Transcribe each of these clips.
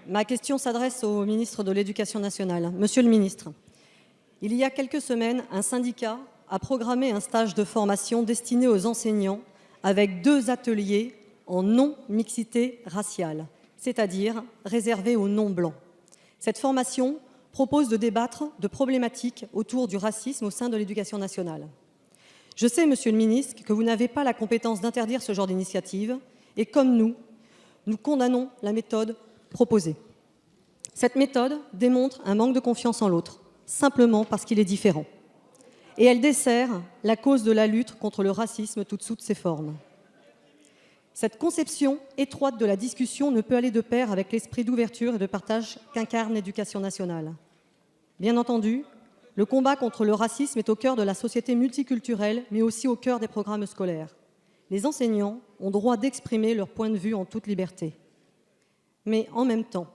Ma question s'adresse au ministre de l'Éducation nationale. Monsieur le ministre, il y a quelques semaines, un syndicat a programmé un stage de formation destiné aux enseignants avec 2 ateliers en non-mixité raciale, c'est-à-dire réservés aux non-blancs. Cette formation propose de débattre de problématiques autour du racisme au sein de l'Éducation nationale. Je sais, monsieur le ministre, que vous n'avez pas la compétence d'interdire ce genre d'initiative et comme nous condamnons la méthode proposée. Cette méthode démontre un manque de confiance en l'autre, simplement parce qu'il est différent. Et elle dessert la cause de la lutte contre le racisme sous toutes ses formes. Cette conception étroite de la discussion ne peut aller de pair avec l'esprit d'ouverture et de partage qu'incarne l'Éducation nationale. Bien entendu, le combat contre le racisme est au cœur de la société multiculturelle, mais aussi au cœur des programmes scolaires. Les enseignants ont droit d'exprimer leur point de vue en toute liberté. Mais en même temps,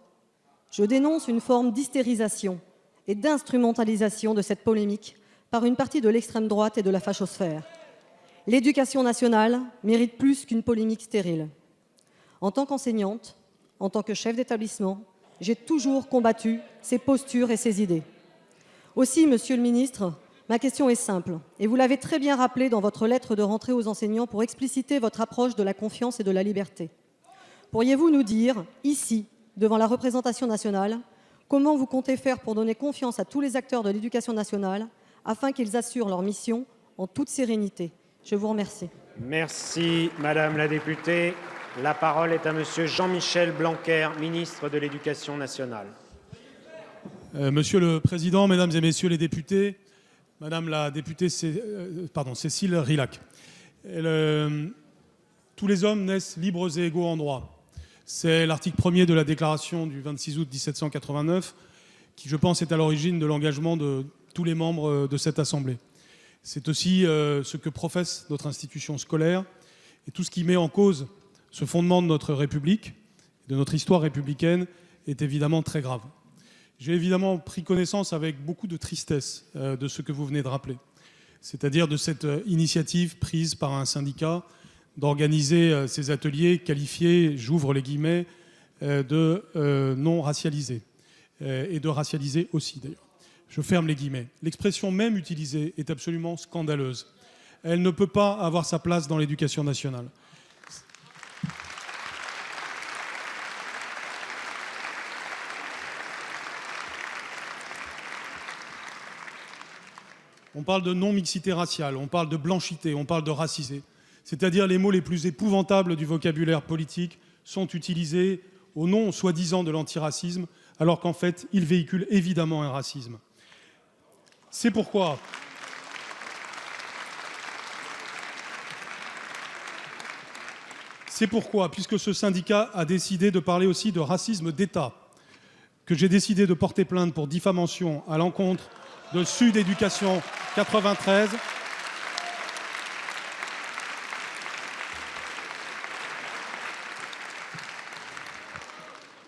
je dénonce une forme d'hystérisation et d'instrumentalisation de cette polémique par une partie de l'extrême droite et de la fachosphère. L'éducation nationale mérite plus qu'une polémique stérile. En tant qu'enseignante, en tant que chef d'établissement, j'ai toujours combattu ces postures et ces idées. Aussi, monsieur le ministre, ma question est simple, et vous l'avez très bien rappelé dans votre lettre de rentrée aux enseignants pour expliciter votre approche de la confiance et de la liberté. Pourriez-vous nous dire, ici, devant la représentation nationale, comment vous comptez faire pour donner confiance à tous les acteurs de l'éducation nationale afin qu'ils assurent leur mission en toute sérénité? Je vous remercie. Merci, Madame la députée. La parole est à Monsieur Jean-Michel Blanquer, ministre de l'Éducation nationale. Monsieur le Président, Mesdames et Messieurs les députés, Madame la députée Cécile Rilhac, tous les hommes naissent libres et égaux en droit. C'est l'article 1er de la déclaration du 26 août 1789 qui, je pense, est à l'origine de l'engagement de tous les membres de cette Assemblée. C'est aussi ce que professe notre institution scolaire et tout ce qui met en cause ce fondement de notre République, de notre histoire républicaine, est évidemment très grave. J'ai évidemment pris connaissance avec beaucoup de tristesse de ce que vous venez de rappeler, c'est-à-dire de cette initiative prise par un syndicat d'organiser ces ateliers qualifiés, j'ouvre les guillemets, de non racialisés, et de racialisés aussi d'ailleurs. Je ferme les guillemets. L'expression même utilisée est absolument scandaleuse. Elle ne peut pas avoir sa place dans l'éducation nationale. On parle de non-mixité raciale, on parle de blanchité, on parle de racisé. C'est-à-dire les mots les plus épouvantables du vocabulaire politique sont utilisés au nom, soi-disant, de l'antiracisme, alors qu'en fait, ils véhiculent évidemment un racisme. C'est pourquoi puisque ce syndicat a décidé de parler aussi de racisme d'État, que j'ai décidé de porter plainte pour diffamation à l'encontre de Sud Éducation 93,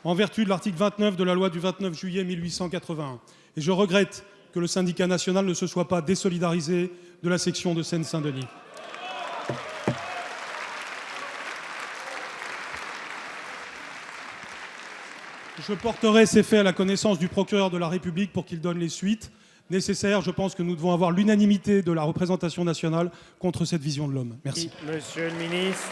en vertu de l'article 29 de la loi du 29 juillet 1881. Et je regrette que le syndicat national ne se soit pas désolidarisé de la section de Seine-Saint-Denis. Je porterai ces faits à la connaissance du procureur de la République pour qu'il donne les suites nécessaires. Je pense que nous devons avoir l'unanimité de la représentation nationale contre cette vision de l'homme. Merci. Monsieur le ministre.